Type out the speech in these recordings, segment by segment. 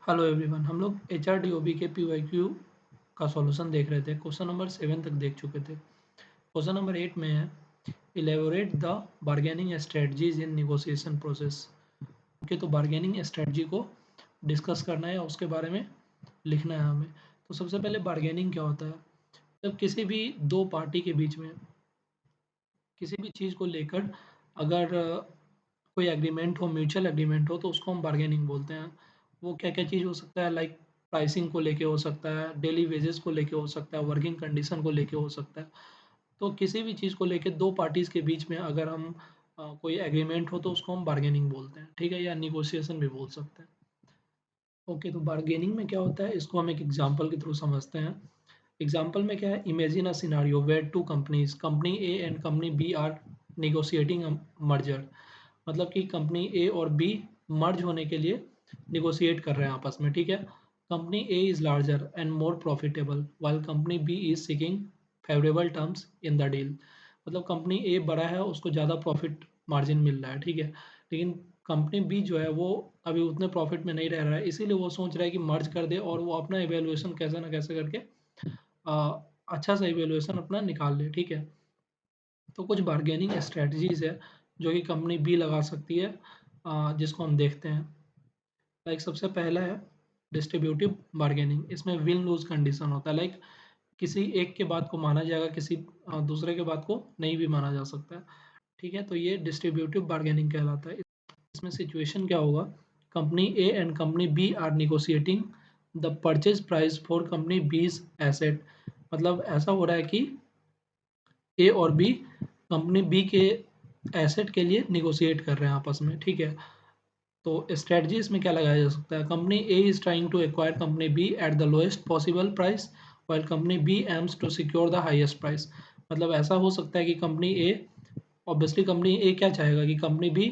Hello everyone, हम लोग HRDOB के PYQ का सॉल्यूशन देख रहे थे। क्वेश्चन नंबर 7 तक देख चुके थे। क्वेश्चन नंबर 8 में है elaborate the bargaining strategies in negotiation process. Okay, तो बार्गेनिंग स्ट्रेटजी को डिस्कस करना है, उसके बारे में लिखना है हमें। तो सबसे पहले बार्गेनिंग क्या होता है? जब किसी भी दो पार्टी के बीच में किसी भी चीज़ को लेकर अगर कोई एग्रीमेंट हो, म्यूचुअल एग्रीमेंट हो, तो उसको हम बार्गेनिंग बोलते हैं। वो क्या-क्या चीज़ हो सकता है, लाइक प्राइसिंग को लेके हो सकता है, डेली वेजेस को लेके हो सकता है, वर्किंग कंडीशन को लेके हो सकता है। तो किसी भी चीज़ को लेके दो पार्टीज़ के बीच में अगर हम कोई एग्रीमेंट हो तो उसको हम बार्गेनिंग बोलते हैं, ठीक है? या नेगोशिएशन भी बोल सकते हैं। ओके, तो बार्गेनिंग में क्या होता है, इसको हम एक एग्जांपल के थ्रू समझते हैं। एग्जांपल में क्या है, imagine a scenario where two companies, company A and company B are negotiating a merger. मतलब कि कंपनी ए और बी मर्ज होने के लिए निगोशिएट कर रहे हैं आपस में, ठीक है? Company A is larger and more profitable while company B is seeking favourable terms in the deal. मतलब कंपनी ए बड़ा है, उसको ज़्यादा प्रॉफिट मार्जिन मिल रहा है, ठीक है? लेकिन कंपनी बी जो है वो अभी उतने प्रॉफिट में नहीं रह रहा है, इसीलिए वो सोच रहा है कि मर्ज कर दे और वो अपना इवैल्यूएशन कैसे ना कैसे करके अच्छा सा इवैल्यूएशन अपना निकाल ले, ठीक है? तो कुछ बार्गेनिंग स्ट्रैटेजीज़ है जो कि कंपनी बी लगा सकती है, जिसको हम देखते हैं। लाइक सबसे पहला है डिस्ट्रीब्यूटिव बार्गेनिंग। इसमें विन लूज़ कंडीशन होता है, लाइक किसी एक के बात को माना जाएगा, किसी दूसरे के बात को नहीं भी माना जा सकता है, ठीक है? तो ये डिस्ट्रीब्यूटिव बार्गेनिंग कहलाता है। इसमें सिचुएशन क्या होगा, company A and company B are negotiating the purchase price for company B's asset. मतलब ऐसा हो रहा है कि ए और बी कंपनी बी के एसेट के लिए निगोशिएट कर रहे हैं आपस में, ठीक है? तो स्ट्रेटजी इसमें क्या लगाया जा सकता है, company A is trying to acquire company B at the lowest possible price while company B aims to secure the highest price. मतलब ऐसा हो सकता है कि company A, obviously company A क्या चाहेगा कि कंपनी बी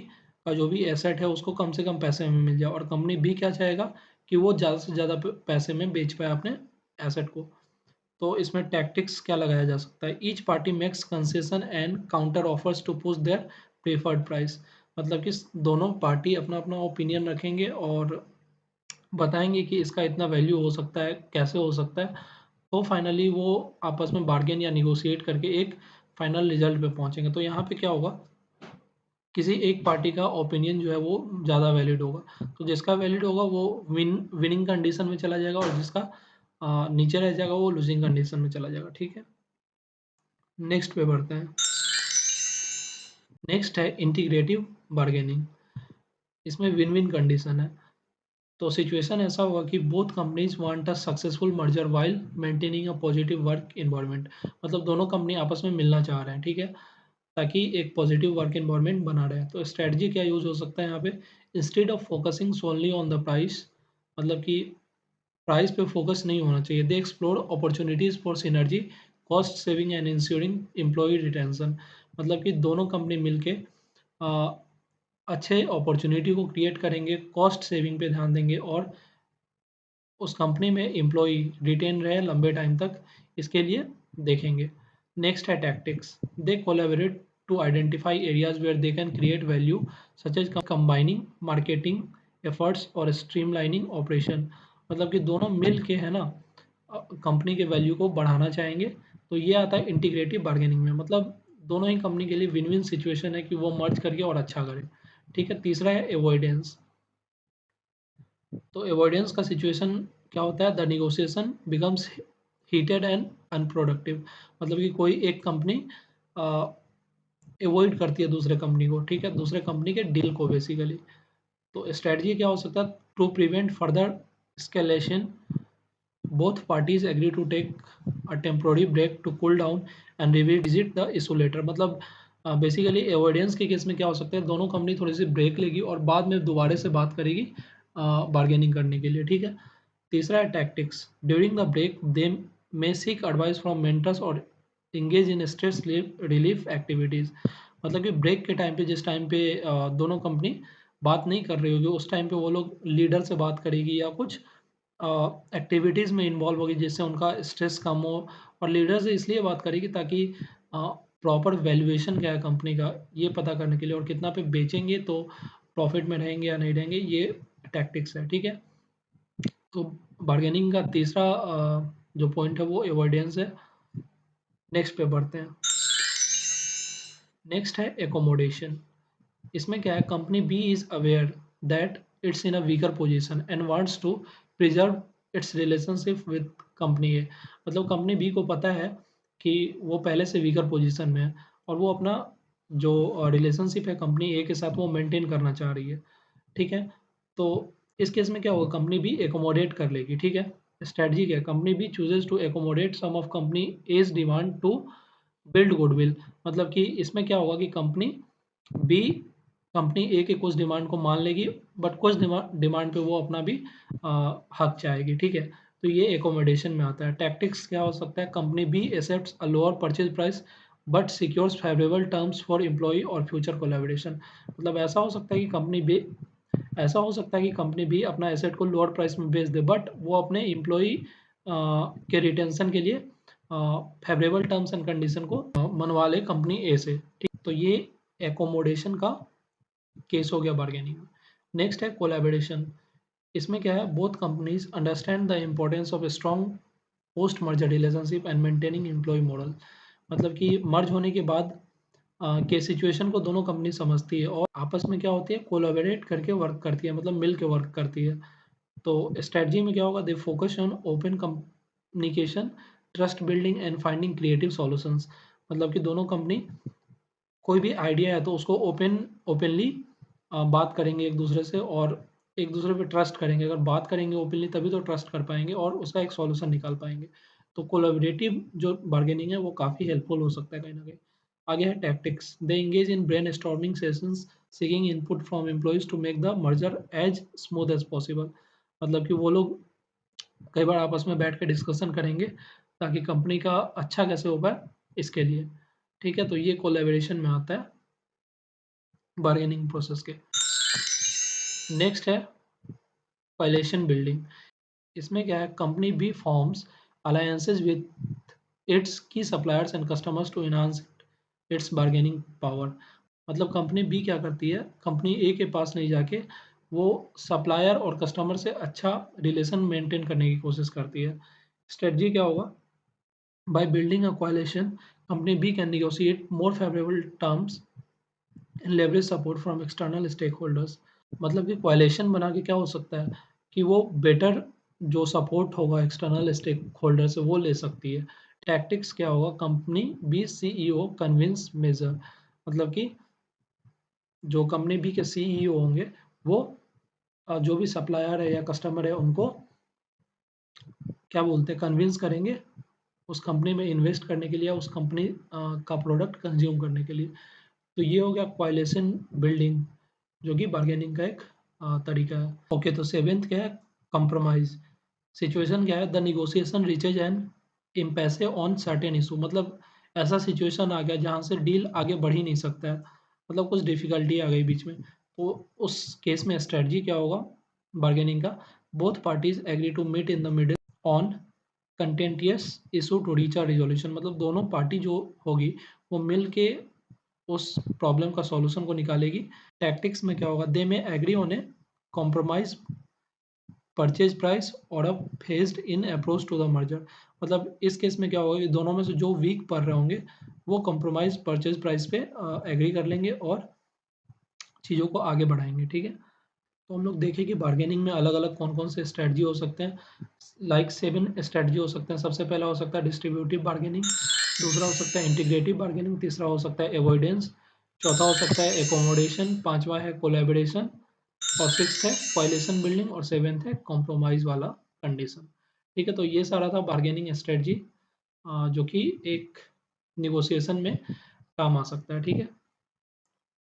का जो भी एसेट है उसको कम से कम पैसे में मिल जाए, और कंपनी बी क्या चाहेगा कि वो ज़्यादा से ज़्यादा पैसे में बेच पाए अपने एसेट को। तो इसमें टैक्टिक्स क्या लगाया जा सकता है, each party makes concession and counter offers to push their preferred price. मतलब कि दोनों पार्टी अपना अपना ओपिनियन रखेंगे और बताएंगे कि इसका इतना वैल्यू हो सकता है, कैसे हो सकता है। तो फाइनली वो आपस में बार्गेन या निगोशिएट करके एक फाइनल रिजल्ट पे पहुंचेंगे। तो यहाँ पे क्या होगा, किसी एक पार्टी का ओपिनियन जो है वो ज़्यादा वैलिड होगा, तो जिसका वैलिड होगा वो विनिंग कंडीशन में चला जाएगा, और जिसका नीचे रह जाएगा वो लूजिंग कंडीशन में चला जाएगा, ठीक है? नेक्स्ट पे बढ़ते हैं। नेक्स्ट है इंटीग्रेटिव बार्गेनिंग। इसमें विन विन कंडीशन है। तो सिचुएशन ऐसा होगा कि both companies want a successful merger while maintaining a positive work environment. मतलब दोनों कंपनी आपस में मिलना चाह रहे हैं, ठीक है? ताकि एक पॉजिटिव वर्क इन्वायरमेंट बना रहे। तो स्ट्रेटजी क्या यूज हो सकता है यहाँ पे, instead of focusing solely on the price, मतलब कि प्राइस पे फोकस नहीं होना चाहिए। They explore opportunities for synergy, cost saving and ensuring employee retention. मतलब कि दोनों कंपनी मिलके अच्छे अपॉर्चुनिटी को क्रिएट करेंगे, कॉस्ट सेविंग पे ध्यान देंगे और उस कंपनी में एम्प्लॉई रिटेन रहे लंबे टाइम तक, इसके लिए देखेंगे। नेक्स्ट है tactics. They collaborate to identify areas where they can create value, such as combining marketing efforts और स्ट्रीमलाइनिंग ऑपरेशन। मतलब कि दोनों मिल के है ना कंपनी के वैल्यू को बढ़ाना चाहेंगे। तो ये आता है इंटीग्रेटिव बार्गेनिंग में। मतलब दोनों ही कंपनी के लिए विन विन सिचुएशन है कि वो मर्ज करके और अच्छा करें, ठीक है? तीसरा है एवॉइडेंस। तो अवॉइडेंस का सिचुएशन क्या होता है, the negotiation becomes heated and unproductive. मतलब कि कोई एक कंपनी अवॉइड करती है दूसरे कंपनी को, ठीक है? दूसरे कंपनी के डील को बेसिकली। तो स्ट्रेटजी क्या हो सकता है, to prevent further escalation both parties agree to take a temporary break to cool down and revisit the isolator। मतलब बेसिकली एवॉइडेंस के केस में क्या हो सकता है, दोनों कंपनी थोड़ी सी ब्रेक लेगी और बाद में दोबारा से बात करेगी बार्गेनिंग करने के लिए, ठीक है? तीसरा है tactics. During the break they may seek advice from mentors और engage in stress relief activities. मतलब कि ब्रेक के टाइम पे, जिस टाइम पे दोनों कंपनी बात नहीं कर रही होगी, उस टाइम पे वो लोग लीडर से बात करेगी या कुछ एक्टिविटीज़ में इन्वॉल्व होगी जिससे उनका स्ट्रेस कम हो। और लीडर से इसलिए बात करेगी ताकि प्रॉपर वैल्यूएशन क्या है कंपनी का, ये पता करने के लिए, और कितना पे बेचेंगे तो प्रॉफिट में रहेंगे या नहीं रहेंगे, ये टैक्टिक्स है, ठीक है? तो बार्गेनिंग का तीसरा जो पॉइंट है वो अवॉइडेंस है। नेक्स्ट पे बढ़ते हैं। नेक्स्ट है एकोमोडेशन। इसमें क्या है, company B is aware that it's in a weaker position and wants to preserve its relationship with company A. मतलब कंपनी बी को पता है कि वो पहले से वीकर पोजीशन में है और वो अपना जो रिलेशनशिप है कंपनी ए के साथ वो मेंटेन करना चाह रही है। ठीक है, तो इस केस में क्या होगा, कंपनी बी एकोमोडेट कर लेगी। ठीक है, स्ट्रेटजी क्या है, company B chooses to accommodate some of company A's demand to build goodwill. मतलब कि इसमें क्या होगा कि बी कंपनी ए के कुछ डिमांड को मान लेगी, बट कुछ डिमांड पे वो अपना भी हक चाहेगी। ठीक है, तो ये एकोमोडेशन में आता है। टैक्टिक्स क्या हो सकता है, company B accepts a lower purchase price but secures favourable terms for employees और फ्यूचर कोलैबोरेशन। मतलब ऐसा हो सकता है कि कंपनी बी अपना एसेट को लोअर प्राइस में बेच दे, बट वो अपने एम्प्लॉय के रिटेंशन के लिए फेवरेबल टर्म्स एंड कंडीशन को मनवा ले कंपनी ए से। ठीक, तो ये एकोमोडेशन का केस हो गया बार्गेनिंग में। नेक्स्ट है कोलैबोरेशन। इसमें क्या है, both companies understand the importance of a strong post merger relationship and maintaining employee morale. मतलब कि मर्ज होने के बाद के सिचुएशन को दोनों कंपनी समझती है और आपस में क्या होती है, कोलैबोरेट करके वर्क करती है, मतलब मिल के वर्क करती है। तो स्ट्रेटजी में क्या होगा, they focus on open communication, trust building and finding creative solutions. मतलब कि दोनों कंपनी कोई भी आइडिया है तो उसको ओपनली बात करेंगे एक दूसरे से और एक दूसरे पे ट्रस्ट करेंगे। अगर बात करेंगे ओपनली तभी तो ट्रस्ट कर पाएंगे और उसका एक सॉल्यूशन निकाल पाएंगे। तो कोलैबोरेटिव जो बार्गेनिंग है वो काफ़ी हेल्पफुल हो सकता है कहीं ना कहीं। आगे है tactics. They engage in brainstorming sessions seeking input from employees to make the merger as smooth as possible. मतलब कि वो लोग कई बार आपस में बैठ के डिस्कशन करेंगे ताकि कंपनी का अच्छा कैसे हो पाए इसके लिए। ठीक है, तो ये कोलैबोरेशन में आता है बार्गेनिंग प्रोसेस के। नेक्स्ट है कोएलिशन बिल्डिंग। इसमें क्या है, company B forms alliances with its key suppliers and customers to enhance its bargaining power. मतलब कंपनी बी क्या करती है, कंपनी ए के पास नहीं जाके वो सप्लायर और कस्टमर से अच्छा रिलेशन मेंटेन करने की कोशिश करती है। स्ट्रेटजी क्या होगा, by building a coalition, company B can negotiate more favorable terms and leverage support from external stakeholders। मतलब कि coalition बना के क्या हो सकता है कि वो बेटर जो सपोर्ट होगा एक्सटर्नल स्टेक होल्डर से वो ले सकती है। टैक्टिक्स क्या होगा, company B CEO convince major. मतलब कि जो कंपनी बी के सीईओ होंगे वो जो भी सप्लायर है या कस्टमर है उनको क्या बोलते हैं, कन्विंस करेंगे उस कंपनी में इन्वेस्ट करने के लिए या उस कंपनी का प्रोडक्ट कंज्यूम करने के लिए। तो ये हो गया कोएलिशन बिल्डिंग जो कि बार्गेनिंग का एक तरीका है। ओके, तो सेवेंथ क्या है, कंप्रोमाइज। सिचुएशन क्या है, the negotiation reaches an impasse on certain issue. मतलब ऐसा सिचुएशन आ गया जहाँ से डील आगे बढ़ ही नहीं सकता है, मतलब कुछ डिफिकल्टी आ गई बीच में। तो उस केस में स्ट्रेटजी क्या होगा बार्गेनिंग का, both parties agree to meet in the middle on contentious issue to reach a resolution. मतलब दोनों पार्टी जो होगी वो मिल के उस प्रॉब्लम का सॉल्यूशन को निकालेगी। टैक्टिक्स में क्या होगा, they may agree on a compromise purchase price और a phased in approach to the merger. मतलब इस केस में क्या होगा कि दोनों में से जो वीक पड़ रहे होंगे वो कॉम्प्रोमाइज परचेज प्राइस पे एग्री कर लेंगे और चीज़ों को आगे बढ़ाएंगे। ठीक है, तो हम लोग देखें कि बार्गेनिंग में अलग अलग कौन कौन से स्ट्रेटजी हो सकते हैं। लाइक 7 स्ट्रेटजी हो सकते हैं। सबसे पहला हो सकता है डिस्ट्रीब्यूटिव बार्गेनिंग, दूसरा हो सकता है इंटीग्रेटिव बार्गेनिंग, तीसरा हो सकता है अवॉइडेंस, चौथा हो सकता है एकोमोडेशन, पांचवा है कोलैबोरेशन और सिक्स्थ है कोएलिशन बिल्डिंग और सेवेंथ है कॉम्प्रोमाइज वाला कंडीशन। ठीक है, तो ये सारा था बार्गेनिंग स्ट्रेटजी जो कि एक निगोशिएशन में काम आ सकता है। ठीक है।